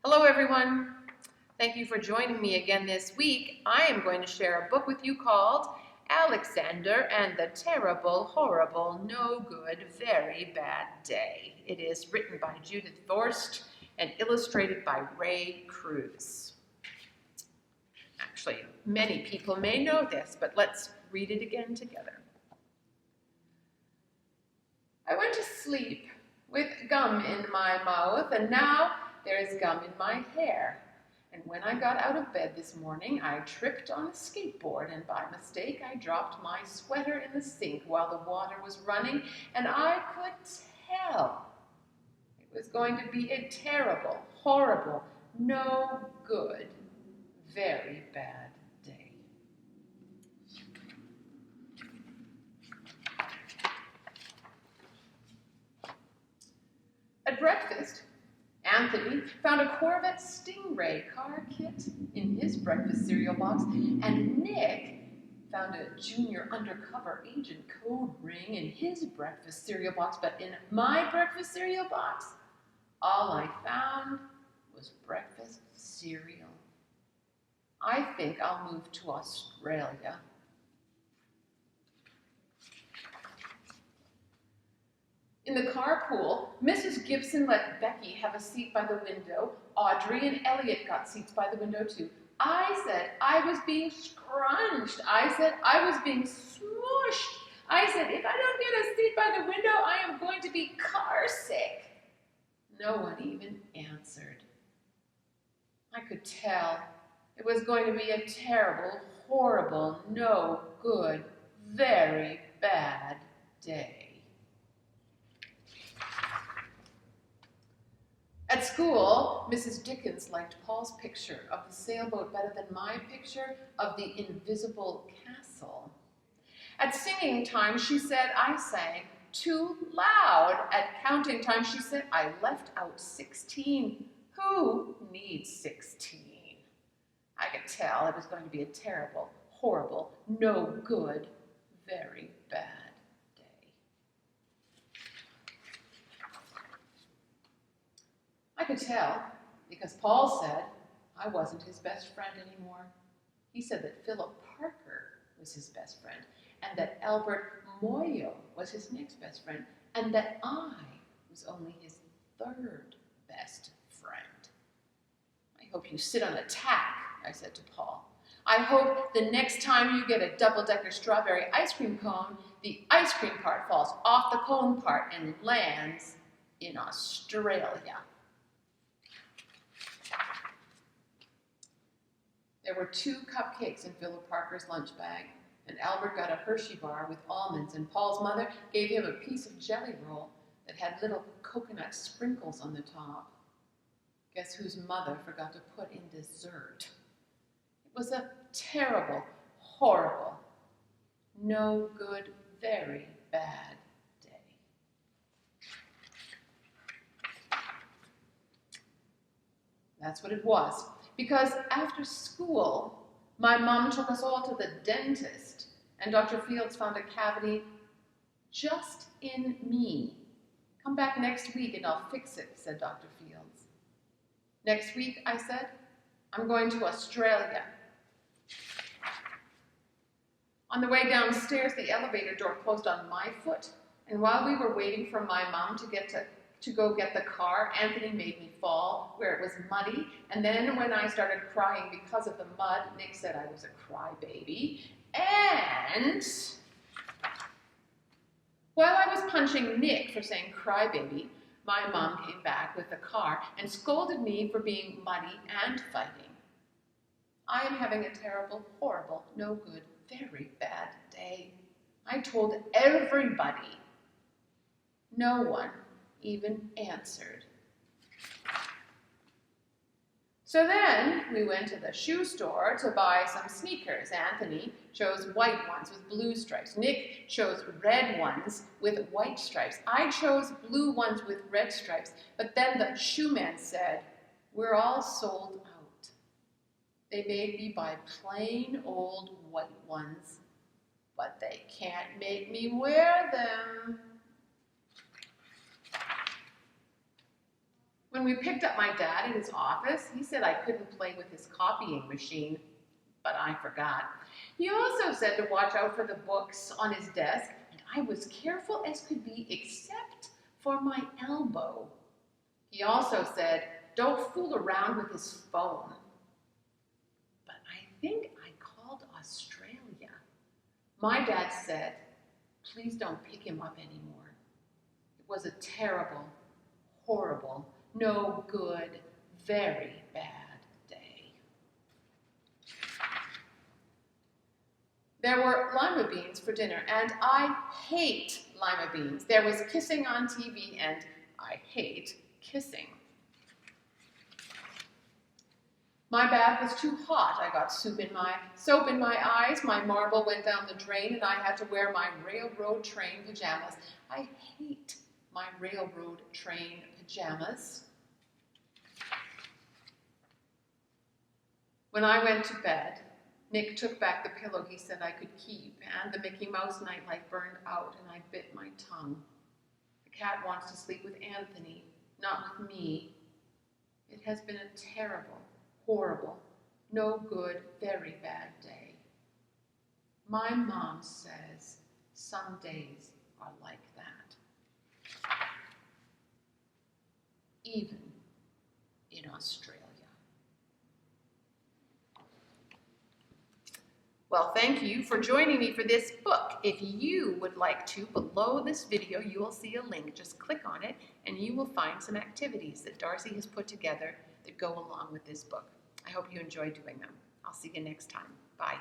Hello everyone. Thank you for joining me again this week. I am going to share a book with you called Alexander and the Terrible, Horrible, No Good, Very Bad Day. It is written by Judith Forst and illustrated by Ray Cruz. Actually, many people may know this, but let's read it again together. I went to sleep with gum in my mouth, and now there is gum in my hair. And when I got out of bed this morning, I tripped on a skateboard, and by mistake I dropped my sweater in the sink while the water was running, and I could tell it was going to be a terrible, horrible, no good, very bad day. At breakfast, Anthony found a Corvette Stingray car kit in his breakfast cereal box, and Nick found a junior undercover agent code ring in his breakfast cereal box. But in my breakfast cereal box, all I found was breakfast cereal. I think I'll move to Australia. In the carpool, Mrs. Gibson let Becky have a seat by the window. Audrey and Elliot got seats by the window too. I said I was being scrunched. I said I was being smooshed. I said if I don't get a seat by the window, I am going to be car sick. No one even answered. I could tell it was going to be a terrible, horrible, no good, very bad day. At school, Mrs. Dickens liked Paul's picture of the sailboat better than my picture of the invisible castle. At singing time, she said I sang too loud. At counting time, she said I left out 16. Who needs 16? I could tell it was going to be a terrible, horrible, no good, very bad. I could tell because Paul said I wasn't his best friend anymore. He said that Philip Parker was his best friend, and that Albert Moyo was his next best friend, and that I was only his third best friend. I hope you sit on a tack, I said to Paul. I hope the next time you get a double-decker strawberry ice cream cone, the ice cream part falls off the cone part and lands in Australia. There were 2 cupcakes in Philip Parker's lunch bag, and Albert got a Hershey bar with almonds, and Paul's mother gave him a piece of jelly roll that had little coconut sprinkles on the top. Guess whose mother forgot to put in dessert? It was a terrible, horrible, no good, very bad day. That's what it was. Because after school, my mom took us all to the dentist, and Dr. Fields found a cavity just in me. Come back next week and I'll fix it, said Dr. Fields. Next week, I said, I'm going to Australia. On the way downstairs, the elevator door closed on my foot, and while we were waiting for my mom to go get the car, Anthony made me fall where it was muddy, and then when I started crying because of the mud, Nick said I was a crybaby, and while I was punching Nick for saying crybaby, my mom came back with the car and scolded me for being muddy and fighting. I am having a terrible, horrible, no good, very bad day. I told everybody. No one even answered. So then we went to the shoe store to buy some sneakers. Anthony chose white ones with blue stripes. Nick chose red ones with white stripes. I chose blue ones with red stripes. But then the shoe man said, we're all sold out. They made me buy plain old white ones, but they can't make me wear them. When we picked up my dad in his office, he said I couldn't play with his copying machine, but I forgot. He also said to watch out for the books on his desk, and I was careful as could be except for my elbow. He also said, don't fool around with his phone. But I think I called Australia. My dad said, please don't pick him up anymore. It was a terrible, horrible, no good, very bad day. There were lima beans for dinner, and I hate lima beans. There was kissing on TV, and I hate kissing. My bath was too hot. I got soap in my eyes, my marble went down the drain, and I had to wear my railroad train pajamas. I hate my railroad train pajamas. When I went to bed, Nick took back the pillow he said I could keep, and the Mickey Mouse nightlight burned out, and I bit my tongue. The cat wants to sleep with Anthony, not with me. It has been a terrible, horrible, no good, very bad day. My mom says some days are like that. Even in Australia. Well, thank you for joining me for this book. If you would like to, below this video, you will see a link. Just click on it, and you will find some activities that Darcy has put together that go along with this book. I hope you enjoy doing them. I'll see you next time. Bye.